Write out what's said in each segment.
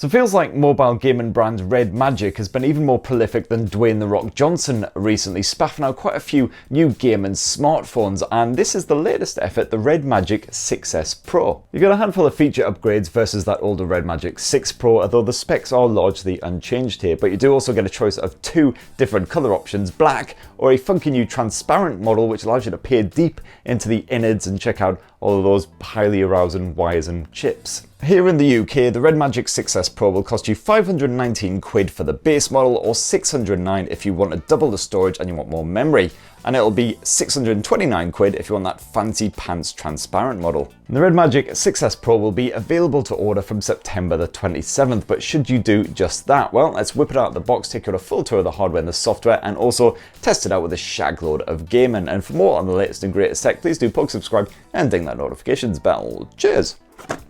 So it feels like mobile gaming brand Red Magic has been even more prolific than Dwayne "The Rock" Johnson recently, spaffing out quite a few new gaming smartphones, and this is the latest effort, the Red Magic 6S Pro. You get a handful of feature upgrades versus that older Red Magic 6 Pro, although the specs are largely unchanged here, but you do also get a choice of two different colour options, black or a funky new transparent model which allows you to peer deep into the innards and check out all of those highly arousing wires and chips. Here in the UK, the Red Magic 6S Pro will cost you 519 quid for the base model, or 609 if you want to double the storage and you want more memory. And it'll be 629 quid if you want that fancy pants transparent model. And the Red Magic 6S Pro will be available to order from September the 27th, but should you do just that? Well, let's whip it out of the box, take you on a full tour of the hardware and the software, and also test it out with a shag load of gaming. And for more on the latest and greatest tech, please do subscribe and ding that notifications bell. Cheers!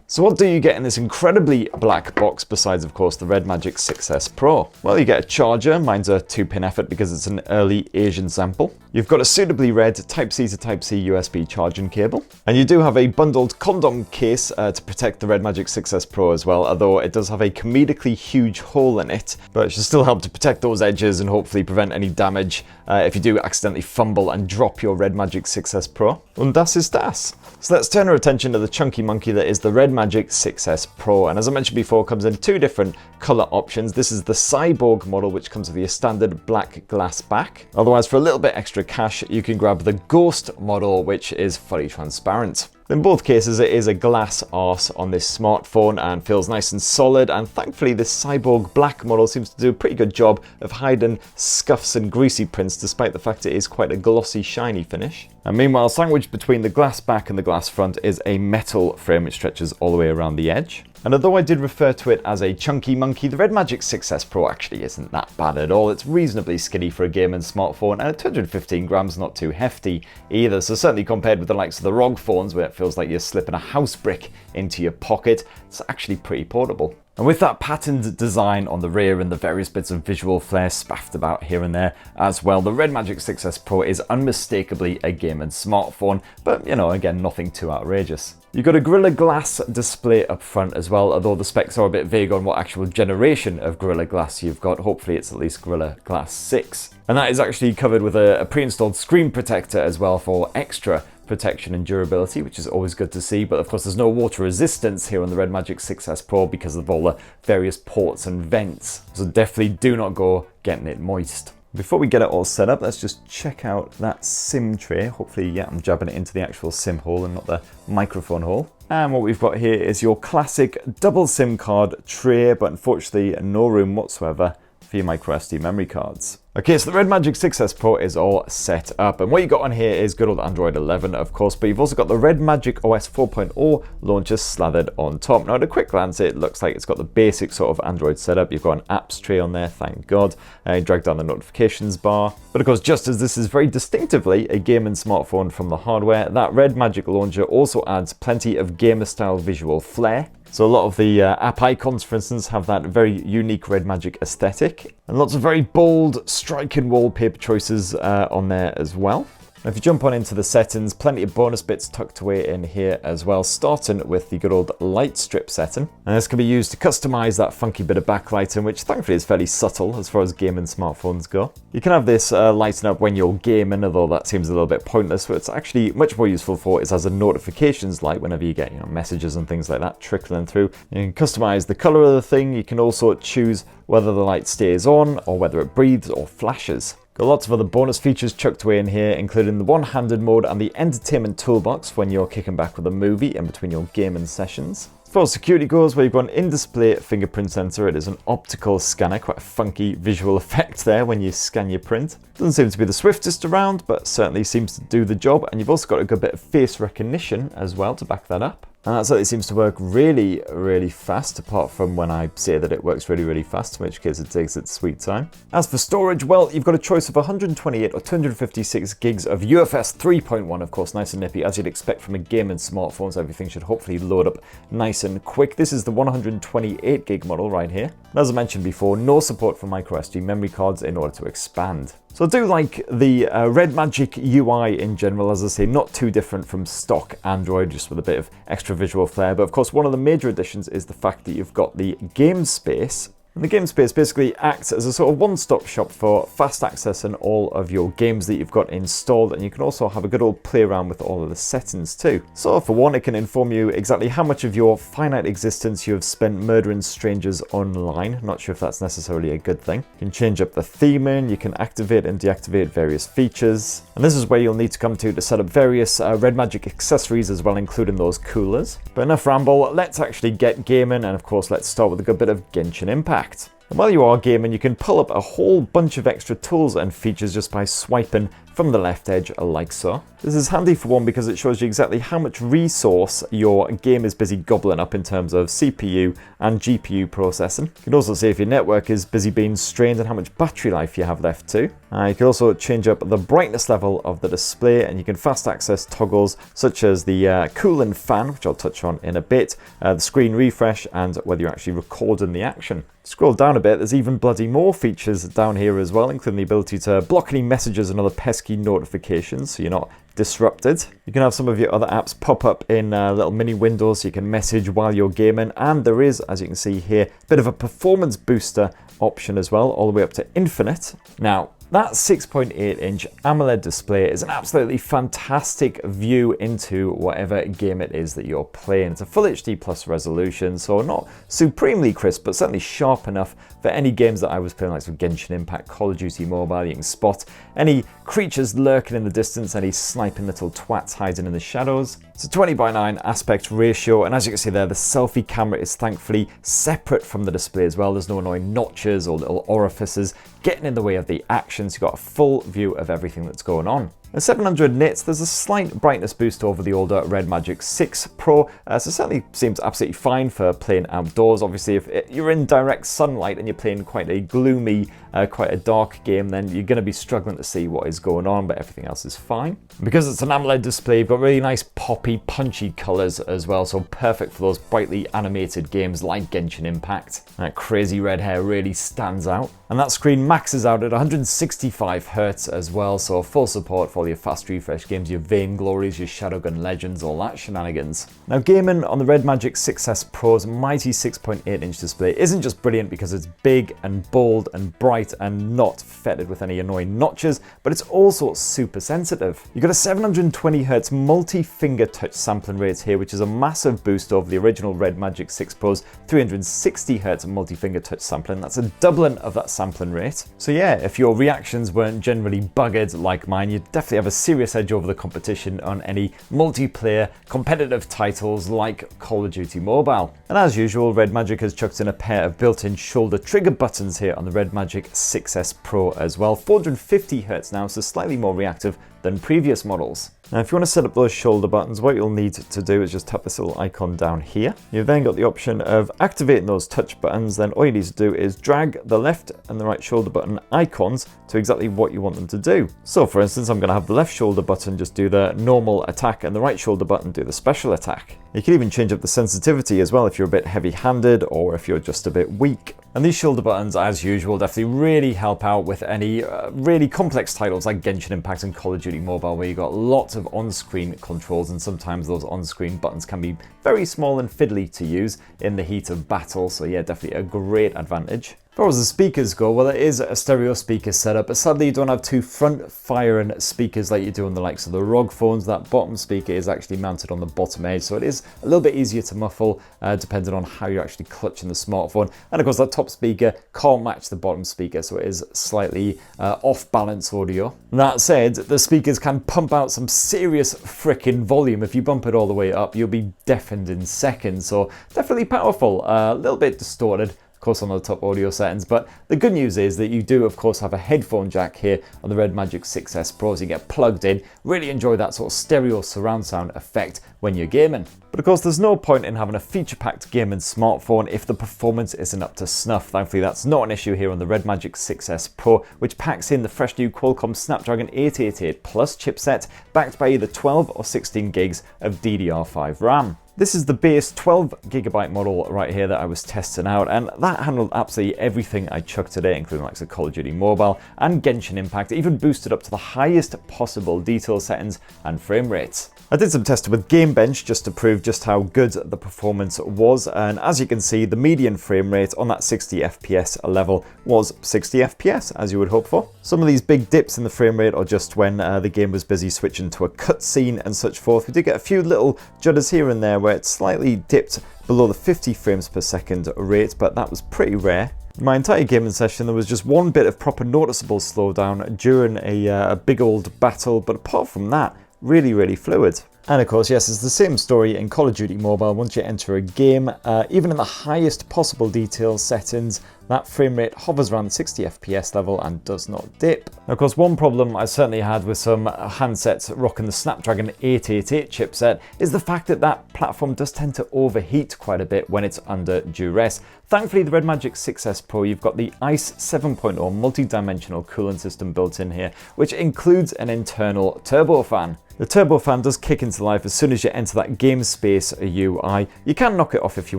So what do you get in this incredibly black box besides, of course, the Red Magic 6S Pro? Well, you get a charger. Mine's a 2-pin effort because it's an early Asian sample. You've got a suitably read Type-C to Type-C USB charging cable. And you do have a bundled condom case to protect the Red Magic 6S Pro as well, although it does have a comedically huge hole in it, but it should still help to protect those edges and hopefully prevent any damage if you do accidentally fumble and drop your Red Magic 6S Pro. Und das ist das. So let's turn our attention to the chunky monkey that is the Red Magic 6S Pro, and as I mentioned before, it comes in two different colour options. This is the Cyborg model, which comes with your standard black glass back. Otherwise, for a little bit extra cash, you can grab the Ghost model, which is fully transparent. In both cases, it is a glass arse on this smartphone and feels nice and solid, and thankfully this Cyborg black model seems to do a pretty good job of hiding scuffs and greasy prints, despite the fact it is quite a glossy, shiny finish. And meanwhile, sandwiched between the glass back and the glass front is a metal frame which stretches all the way around the edge. And although I did refer to it as a chunky monkey, the Red Magic 6S Pro actually isn't that bad at all. It's reasonably skinny for a gaming smartphone, and at 215 grams, not too hefty either. So certainly compared with the likes of the ROG phones, where it feels like you're slipping a house brick into your pocket, it's actually pretty portable. And with that patterned design on the rear and the various bits of visual flair spaffed about here and there as well, the Red Magic 6S Pro is unmistakably a gaming smartphone, but you know, again, nothing too outrageous. You've got a Gorilla Glass display up front as well, although the specs are a bit vague on what actual generation of Gorilla Glass you've got. Hopefully it's at least Gorilla Glass 6. And that is actually covered with a pre-installed screen protector as well for extra protection and durability, which is always good to see. But of course, there's no water resistance here on the Red Magic 6S Pro because of all the various ports and vents. So definitely do not go getting it moist. Before we get it all set up, let's just check out that SIM tray. Hopefully, yeah, I'm jabbing it into the actual SIM hole and not the microphone hole. And what we've got here is your classic double SIM card tray, but unfortunately no room whatsoever for your microSD memory cards. Okay, so the Red Magic 6S Pro is all set up, and what you got on here is good old Android 11, of course, but you've also got the Red Magic OS 4.0 launcher slathered on top. Now, at a quick glance, it looks like it's got the basic sort of Android setup. You've got an apps tray on there, thank God. You drag down the notifications bar. But of course, just as this is very distinctively a gaming smartphone from the hardware, that Red Magic launcher also adds plenty of gamer-style visual flair. So a lot of the app icons, for instance, have that very unique Red Magic aesthetic, and lots of very bold, striking wallpaper choices on there as well. Now, if you jump on into the settings, plenty of bonus bits tucked away in here as well, starting with the good old light strip setting. And this can be used to customize that funky bit of backlighting, which thankfully is fairly subtle as far as gaming smartphones go. You can have this lighten up when you're gaming, although that seems a little bit pointless. What it's actually much more useful for is as a notifications light whenever you get messages and things like that trickling through. You can customize the color of the thing. You can also choose whether the light stays on or whether it breathes or flashes. Got lots of other bonus features chucked away in here, including the one-handed mode and the entertainment toolbox when you're kicking back with a movie in between your gaming sessions. As far as security goes, where you've got an in-display fingerprint sensor, it is an optical scanner, quite a funky visual effect there when you scan your print. Doesn't seem to be the swiftest around, but certainly seems to do the job, and you've also got a good bit of face recognition as well to back that up. And that certainly seems to work really, really fast, apart from when I say that it works really, really fast, in which case it takes its sweet time. As for storage, well, you've got a choice of 128 or 256 gigs of UFS 3.1, of course, nice and nippy, as you'd expect from a gaming smartphone, so everything should hopefully load up nice and quick. This is the 128 gig model right here. And as I mentioned before, no support for microSD memory cards in order to expand. So I do like the Red Magic UI in general, as I say, not too different from stock Android, just with a bit of extra visual flair. But of course, one of the major additions is the fact that you've got the game space. And the game space basically acts as a sort of one-stop shop for fast access and all of your games that you've got installed, and you can also have a good old play around with all of the settings too. So for one, it can inform you exactly how much of your finite existence you have spent murdering strangers online. Not sure if that's necessarily a good thing. You can change up the theming, you can activate and deactivate various features, and this is where you'll need to come to set up various Red Magic accessories as well, including those coolers. But enough ramble, let's actually get gaming, and of course let's start with a good bit of Genshin Impact. And while you are gaming, you can pull up a whole bunch of extra tools and features just by swiping from the left edge like so. This is handy for one because it shows you exactly how much resource your game is busy gobbling up in terms of CPU and GPU processing. You can also see if your network is busy being strained and how much battery life you have left too. You can also change up the brightness level of the display, and you can fast access toggles such as the cooling fan, which I'll touch on in a bit, the screen refresh, and whether you're actually recording the action. Scroll down a bit, there's even bloody more features down here as well, including the ability to block any messages and other pesky notifications so you're not disrupted. You can have some of your other apps pop up in little mini windows so you can message while you're gaming, and there is, as you can see here, a bit of a performance booster option as well, all the way up to infinite. Now, that 6.8-inch AMOLED display is an absolutely fantastic view into whatever game it is that you're playing. It's a Full HD Plus resolution, so not supremely crisp, but certainly sharp enough for any games that I was playing, like Genshin Impact, Call of Duty Mobile. You can spot any creatures lurking in the distance, any sniping little twats hiding in the shadows. It's a 20:9 aspect ratio, and as you can see there, the selfie camera is thankfully separate from the display as well. There's no annoying notches or little orifices getting in the way of the action, so you've got a full view of everything that's going on. At 700 nits, there's a slight brightness boost over the older Red Magic 6 Pro, so it certainly seems absolutely fine for playing outdoors. Obviously, if you're in direct sunlight and you're playing quite a gloomy, quite a dark game, then you're going to be struggling to see what is going on, but everything else is fine. Because it's an AMOLED display, you've got really nice poppy, punchy colours as well, so perfect for those brightly animated games like Genshin Impact. That crazy red hair really stands out. And that screen maxes out at 165Hz as well, so full support for all your fast refresh games, your Vainglories, your Shadowgun Legends, all that shenanigans. Now, gaming on the Red Magic 6S Pro's mighty 6.8-inch display isn't just brilliant because it's big and bold and bright and not fettered with any annoying notches, but it's also super sensitive. You've got a 720Hz multi-finger touch sampling rate here, which is a massive boost over the original Red Magic 6 Pro's 360Hz multi-finger touch sampling. That's a doubling of that sampling rate. So yeah, if your reactions weren't generally buggered like mine, you'd definitely have a serious edge over the competition on any multiplayer competitive titles like Call of Duty Mobile. And as usual, Red Magic has chucked in a pair of built-in shoulder trigger buttons here on the Red Magic 6S Pro as well. 450Hz now, so slightly more reactive than previous models. Now, if you want to set up those shoulder buttons, what you'll need to do is just tap this little icon down here. You've then got the option of activating those touch buttons. Then all you need to do is drag the left and the right shoulder button icons to exactly what you want them to do. So for instance, I'm going to have the left shoulder button just do the normal attack and the right shoulder button do the special attack. You can even change up the sensitivity as well if you're a bit heavy-handed or if you're just a bit weak. And these shoulder buttons, as usual, definitely really help out with any really complex titles like Genshin Impact and Call of Duty Mobile, where you've got lots of on-screen controls, and sometimes those on-screen buttons can be very small and fiddly to use in the heat of battle. So yeah, definitely a great advantage. As far as the speakers go, well, it is a stereo speaker setup, but sadly you don't have two front-firing speakers like you do on the likes of the ROG phones. That bottom speaker is actually mounted on the bottom edge, so it is a little bit easier to muffle depending on how you're actually clutching the smartphone. And of course, that top speaker can't match the bottom speaker, so it is slightly off-balance audio. That said, the speakers can pump out some serious frickin' volume. If you bump it all the way up, you'll be deafened in seconds, so definitely powerful, a little bit distorted, of course, on the top audio settings. But the good news is that you do, of course, have a headphone jack here on the Red Magic 6S Pro, so you get plugged in. Really enjoy that sort of stereo surround sound effect when you're gaming. But of course, there's no point in having a feature-packed gaming smartphone if the performance isn't up to snuff. Thankfully, that's not an issue here on the Red Magic 6S Pro, which packs in the fresh new Qualcomm Snapdragon 888 Plus chipset, backed by either 12 or 16 gigs of DDR5 RAM. This is the base 12GB model right here that I was testing out, and that handled absolutely everything I chucked today, including like the Call of Duty Mobile and Genshin Impact. It even boosted up to the highest possible detail settings and frame rates. I did some testing with Gamebench just to prove just how good the performance was, and as you can see, the median frame rate on that 60 FPS level was 60 FPS, as you would hope for. Some of these big dips in the frame rate are just when the game was busy switching to a cutscene and such forth. We did get a few little judders here and there where it slightly dipped below the 50 frames per second rate, but that was pretty rare. In my entire gaming session, there was just one bit of proper noticeable slowdown during a big old battle, but apart from that, really fluid. And of course, yes, it's the same story in Call of Duty Mobile. Once you enter a game, even in the highest possible detail settings, that frame rate hovers around the 60 FPS level and does not dip. Now, of course, one problem I certainly had with some handsets rocking the Snapdragon 888 chipset is the fact that that platform does tend to overheat quite a bit when it's under duress. Thankfully, the Red Magic 6S Pro, you've got the ICE 7.0 multi-dimensional cooling system built in here, which includes an internal turbofan. The turbofan does kick into life as soon as you enter that game space UI. You can knock it off if you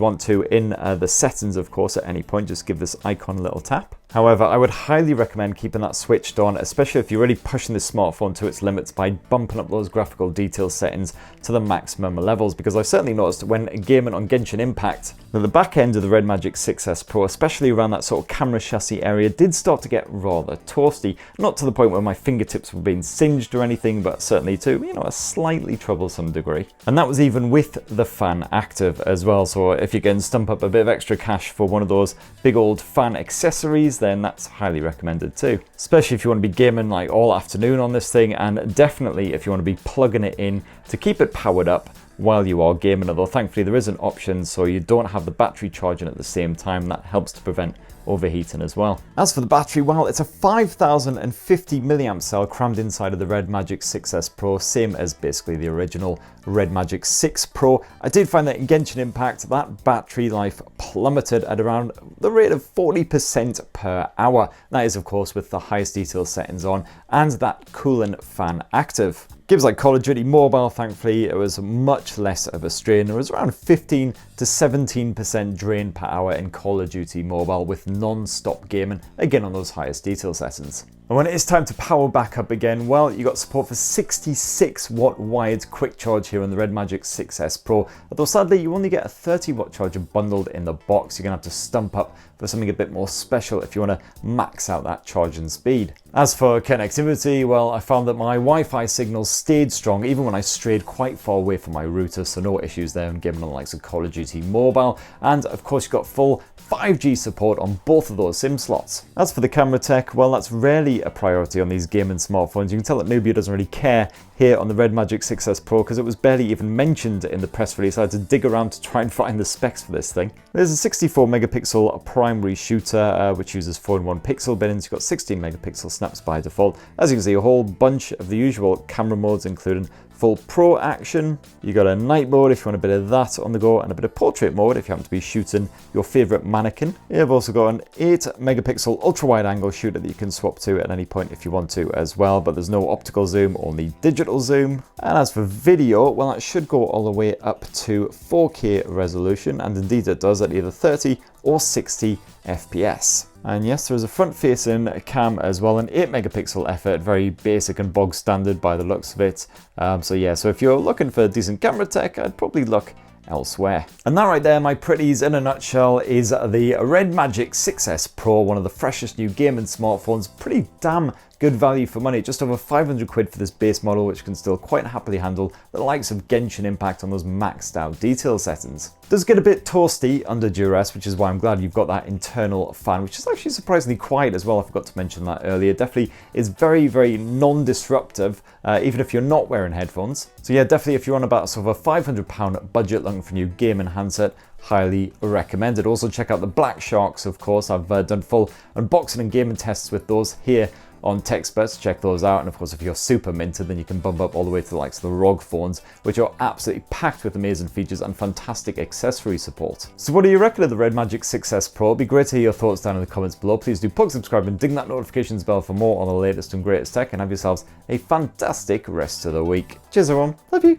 want to in the settings, of course, at any point. Just give this icon a little tap. However, I would highly recommend keeping that switched on, especially if you're really pushing this smartphone to its limits by bumping up those graphical detail settings to the maximum levels, because I've certainly noticed when gaming on Genshin Impact that the back end of the Red Magic 6S Pro, especially around that sort of camera chassis area, did start to get rather toasty. Not to the point where my fingertips were being singed or anything, but certainly to, a slightly troublesome degree. And that was even with the fan active as well, so if you can stump up a bit of extra cash for one of those big old fan accessories, then that's highly recommended too. Especially if you want to be gaming like all afternoon on this thing, and definitely if you want to be plugging it in to keep it powered up while you are gaming, although thankfully there is an option so you don't have the battery charging at the same time. That helps to prevent overheating as well. As for the battery, well, it's a 5050 milliamp cell crammed inside of the Red Magic 6S Pro, same as basically the original Red Magic 6 Pro. I did find that in Genshin Impact, that battery life plummeted at around the rate of 40% per hour. That is, of course, with the highest detail settings on and that cooling fan active. Games like Call of Duty Mobile, thankfully, it was much less of a strain. There was around 15 to 17% drain per hour in Call of Duty Mobile with non-stop gaming, again on those highest detail settings. And when it is time to power back up again, well, you got support for 66 watt wired quick charge here on the Red Magic 6S Pro, although sadly you only get a 30 watt charger bundled in the box. You're gonna have to stump up for something a bit more special if you want to max out that charging speed. As for connectivity, well, I found that my Wi-Fi signals stayed strong even when I strayed quite far away from my router, so no issues there in gaming on the likes of Call of Duty Mobile. And of course you've got full 5G support on both of those SIM slots. As for the camera tech, well, that's rarely a priority on these gaming smartphones. You can tell that Nubia doesn't really care here on the Red Magic 6S Pro because it was barely even mentioned in the press release. I had to dig around to try and find the specs for this thing. There's a 64 megapixel primary shooter which uses 4-in-1 pixel bins. You've got 16 megapixel snaps by default. As you can see, a whole bunch of the usual camera modes, including full pro action. You got a night mode if you want a bit of that on the go, and a bit of portrait mode if you happen to be shooting your favorite mannequin. You've also got an 8 megapixel ultra wide angle shooter that you can swap to at any point if you want to as well, but there's no optical zoom, only digital zoom. And as for video, well, it should go all the way up to 4K resolution, and indeed it does at either 30 or 60 FPS. And yes, there is a front-facing cam as well, an 8 megapixel effort, very basic and bog standard by the looks of it. So if you're looking for decent camera tech, I'd probably look elsewhere. And that right there, my pretties, in a nutshell, is the Red Magic 6S Pro, one of the freshest new gaming smartphones. Pretty damn good value for money, just over 500 quid for this base model, which can still quite happily handle the likes of Genshin Impact on those maxed out detail settings. Does get a bit toasty under duress, which is why I'm glad you've got that internal fan, which is actually surprisingly quiet as well. I forgot to mention that earlier. Definitely is very non-disruptive, even if you're not wearing headphones. So yeah, definitely if you're on about sort of a £500 budget looking for a new gaming handset, highly recommended. Also check out the Black Sharks, of course. I've done full unboxing and gaming tests with those here on TechSperts. Check those out. And of course, if you're super minted, then you can bump up all the way to the likes of the ROG phones, which are absolutely packed with amazing features and fantastic accessory support. So what do you reckon of the Red Magic 6S Pro? It'd be great to hear your thoughts down in the comments below. Please do plug, subscribe, and ding that notifications bell for more on the latest and greatest tech, and have yourselves a fantastic rest of the week. Cheers everyone, love you.